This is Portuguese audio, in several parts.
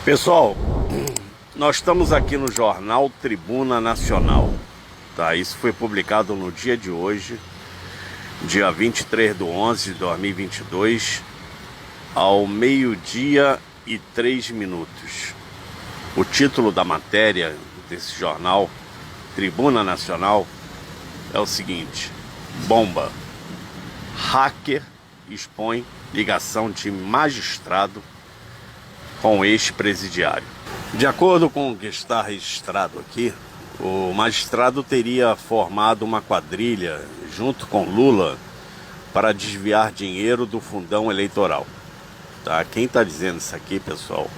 Pessoal, nós estamos aqui no jornal Tribuna Nacional, tá? Isso foi publicado no dia de hoje, dia 23/11/2022, ao 12h03. O título da matéria desse jornal Tribuna Nacional é o seguinte: bomba, hacker expõe ligação de magistrado com ex-presidiário. De acordo com o que está registrado aqui, o magistrado teria formado uma quadrilha junto com Lula para desviar dinheiro do fundão eleitoral. Tá? Quem está dizendo isso aqui, pessoal,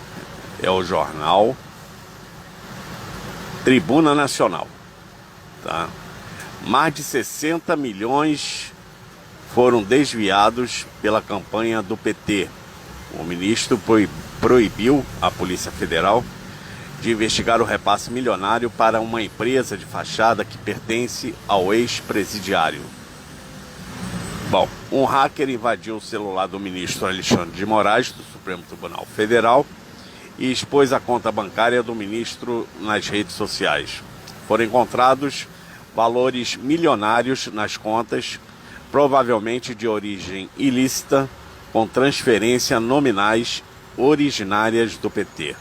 é o jornal Tribuna Nacional. Tá? Mais de 60 milhões foram desviados pela campanha do PT. O ministro proibiu a Polícia Federal de investigar o repasse milionário para uma empresa de fachada que pertence ao ex-presidiário. Bom, um hacker invadiu o celular do ministro Alexandre de Moraes, do Supremo Tribunal Federal, e expôs a conta bancária do ministro nas redes sociais. Foram encontrados valores milionários nas contas, provavelmente de origem ilícita, com transferência nominais originárias do PT.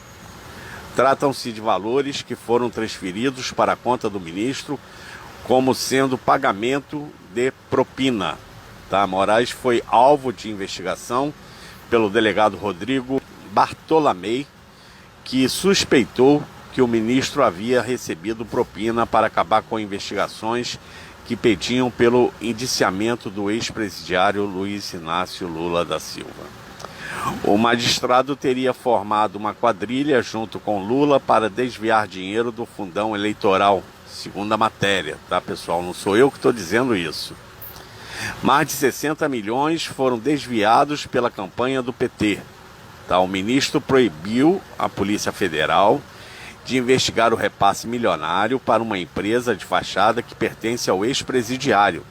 Tratam-se de valores que foram transferidos para a conta do ministro como sendo pagamento de propina. Tá? Moraes foi alvo de investigação pelo delegado Rodrigo Bartolomei, que suspeitou que o ministro havia recebido propina para acabar com investigações que pediam pelo indiciamento do ex-presidiário Luiz Inácio Lula da Silva. O magistrado teria formado uma quadrilha junto com Lula para desviar dinheiro do fundão eleitoral, segundo a matéria, tá, pessoal? Não sou eu que estou dizendo isso. Mais de 60 milhões foram desviados pela campanha do PT. Tá? O ministro proibiu a Polícia Federal de investigar o repasse milionário para uma empresa de fachada que pertence ao ex-presidiário.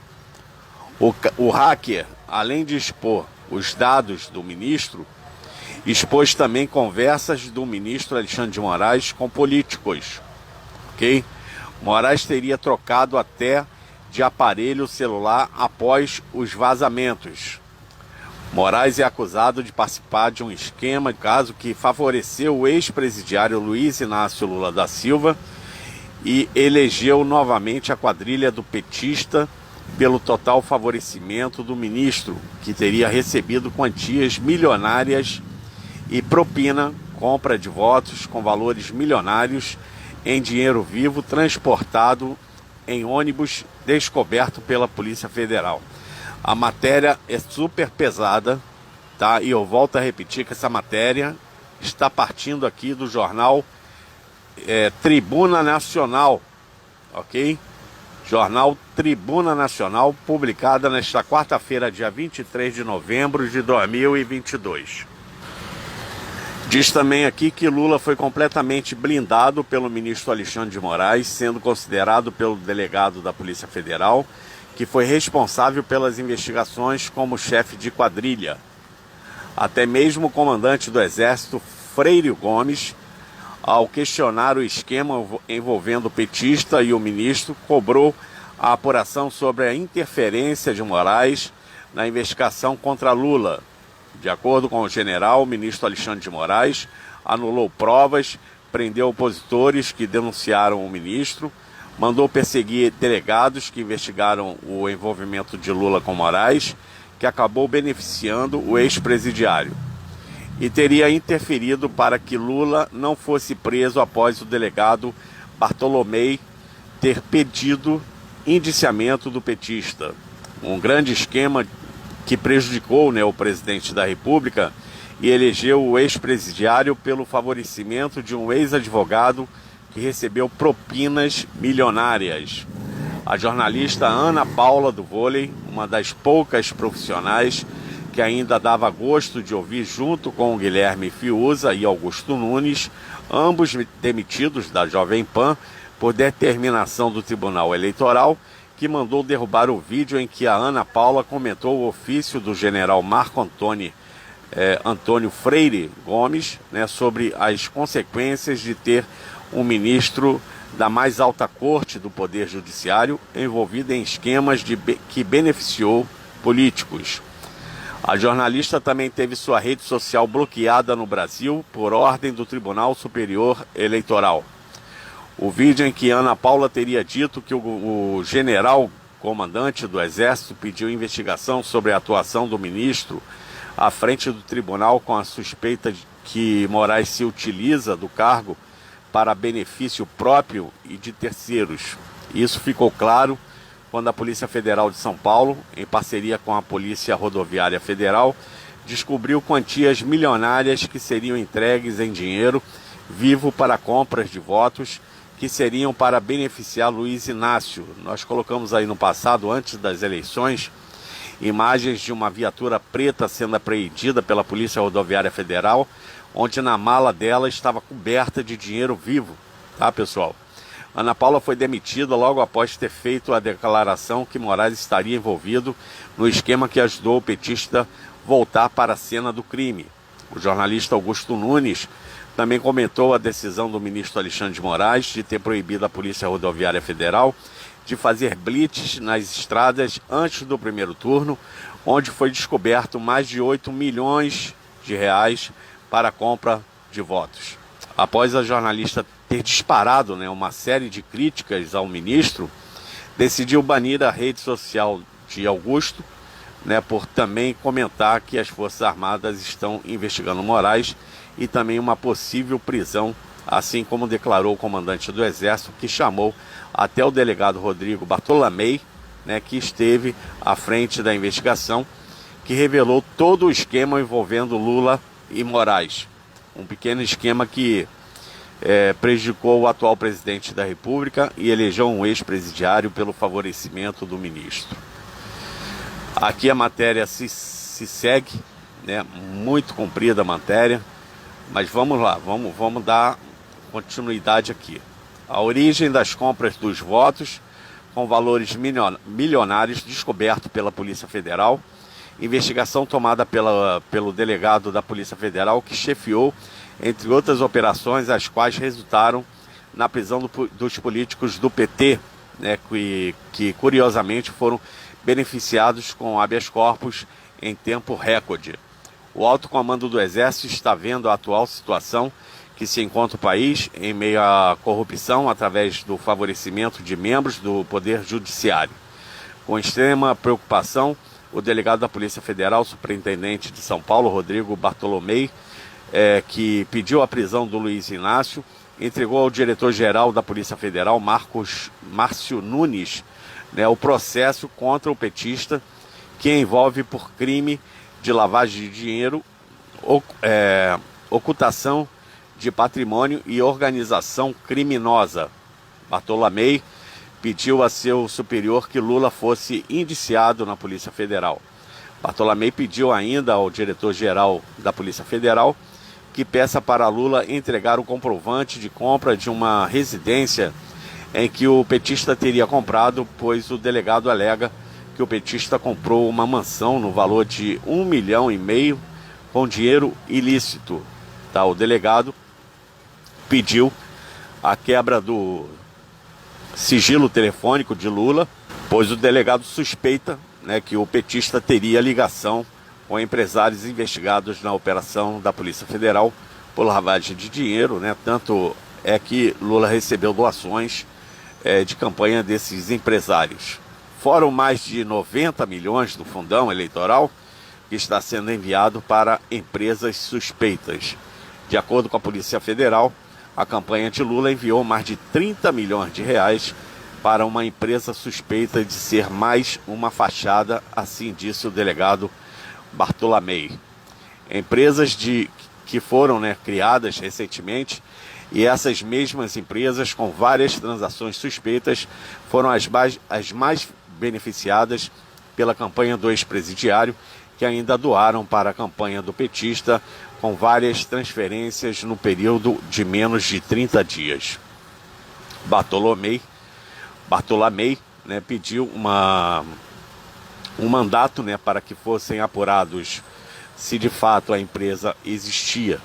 O hacker, além de expor os dados do ministro, expôs também conversas do ministro Alexandre de Moraes com políticos. Ok? Moraes teria trocado até de aparelho celular após os vazamentos. Moraes é acusado de participar de um esquema de caso que favoreceu o ex-presidiário Luiz Inácio Lula da Silva e elegeu novamente a quadrilha do petista pelo total favorecimento do ministro, que teria recebido quantias milionárias e propina, compra de votos com valores milionários em dinheiro vivo transportado em ônibus descoberto pela Polícia Federal. A matéria é super pesada, tá? E eu volto a repetir que essa matéria está partindo aqui do jornal Tribuna Nacional, ok? Jornal Tribuna Nacional, publicada nesta quarta-feira, dia 23 de novembro de 2022. Diz também aqui que Lula foi completamente blindado pelo ministro Alexandre de Moraes, sendo considerado pelo delegado da Polícia Federal, que foi responsável pelas investigações como chefe de quadrilha. Até mesmo o comandante do Exército, Freire Gomes, ao questionar o esquema envolvendo o petista e o ministro, cobrou a apuração sobre a interferência de Moraes na investigação contra Lula. De acordo com o general, o ministro Alexandre de Moraes anulou provas, prendeu opositores que denunciaram o ministro, mandou perseguir delegados que investigaram o envolvimento de Lula com Moraes, que acabou beneficiando o ex-presidiário, e teria interferido para que Lula não fosse preso após o delegado Bartolomei ter pedido indiciamento do petista. Um grande esquema que prejudicou, o presidente da República e elegeu o ex-presidiário pelo favorecimento de um ex-advogado que recebeu propinas milionárias. A jornalista Ana Paula do Vôlei, uma das poucas profissionais que ainda dava gosto de ouvir, junto com Guilherme Fiuza e Augusto Nunes, ambos demitidos da Jovem Pan por determinação do Tribunal Eleitoral, que mandou derrubar o vídeo em que a Ana Paula comentou o ofício do general Marco Antônio Antônio Freire Gomes, né, sobre as consequências de ter um ministro da mais alta corte do Poder Judiciário envolvido em esquemas que beneficiou políticos. A jornalista também teve sua rede social bloqueada no Brasil por ordem do Tribunal Superior Eleitoral. O vídeo em que Ana Paula teria dito que o general comandante do Exército pediu investigação sobre a atuação do ministro à frente do tribunal com a suspeita de que Moraes se utiliza do cargo para benefício próprio e de terceiros. Isso ficou claro quando a Polícia Federal de São Paulo, em parceria com a Polícia Rodoviária Federal, descobriu quantias milionárias que seriam entregues em dinheiro vivo para compras de votos que seriam para beneficiar Luiz Inácio. Nós colocamos aí no passado, antes das eleições, imagens de uma viatura preta sendo apreendida pela Polícia Rodoviária Federal, onde na mala dela estava coberta de dinheiro vivo, tá, pessoal? Ana Paula foi demitida logo após ter feito a declaração que Moraes estaria envolvido no esquema que ajudou o petista voltar para a cena do crime. O jornalista Augusto Nunes também comentou a decisão do ministro Alexandre de Moraes de ter proibido a Polícia Rodoviária Federal de fazer blitz nas estradas antes do primeiro turno, onde foi descoberto mais de 8 milhões de reais para a compra de votos. Após a jornalista ter disparado, né, uma série de críticas ao ministro, decidiu banir a rede social de Augusto, né, por também comentar que as Forças Armadas estão investigando Moraes e também uma possível prisão, assim como declarou o comandante do Exército, que chamou até o delegado Rodrigo Bartolomei, né, que esteve à frente da investigação, que revelou todo o esquema envolvendo Lula e Moraes. Um pequeno esquema que prejudicou o atual presidente da República e elegeu um ex-presidiário pelo favorecimento do ministro. Aqui a matéria se segue, né, muito comprida a matéria, mas vamos lá, vamos dar continuidade aqui. A origem das compras dos votos com valores milionários descoberto pela Polícia Federal, investigação tomada pelo delegado da Polícia Federal que chefiou, entre outras operações, as quais resultaram na prisão dos políticos do PT, né, que curiosamente foram beneficiados com habeas corpus em tempo recorde. O alto comando do Exército está vendo a atual situação que se encontra o país em meio à corrupção através do favorecimento de membros do Poder Judiciário. Com extrema preocupação, o delegado da Polícia Federal, superintendente de São Paulo, Rodrigo Bartolomei, que pediu a prisão do Luiz Inácio, entregou ao diretor-geral da Polícia Federal, Márcio Nunes, né, o processo contra o petista, que envolve por crime de lavagem de dinheiro, ocultação de patrimônio e organização criminosa. Bartolomei pediu a seu superior que Lula fosse indiciado na Polícia Federal. Bartolomei pediu ainda ao diretor-geral da Polícia Federal que peça para Lula entregar o comprovante de compra de uma residência em que o petista teria comprado, pois o delegado alega que o petista comprou uma mansão no valor de R$ 1,5 milhão com dinheiro ilícito. Tá, o delegado pediu a quebra do sigilo telefônico de Lula, pois o delegado suspeita, né, que o petista teria ligação com empresários investigados na operação da Polícia Federal por lavagem de dinheiro, né? Tanto é que Lula recebeu doações de campanha desses empresários. Foram mais de 90 milhões do fundão eleitoral que está sendo enviado para empresas suspeitas. De acordo com a Polícia Federal, a campanha de Lula enviou mais de 30 milhões de reais para uma empresa suspeita de ser mais uma fachada, assim disse o delegado Bartolomei. Empresas que foram, né, criadas recentemente, e essas mesmas empresas com várias transações suspeitas foram as mais beneficiadas pela campanha do ex-presidiário, que ainda doaram para a campanha do petista com várias transferências no período de menos de 30 dias. Bartolomei, né, pediu um mandato, né, para que fossem apurados se de fato a empresa existia.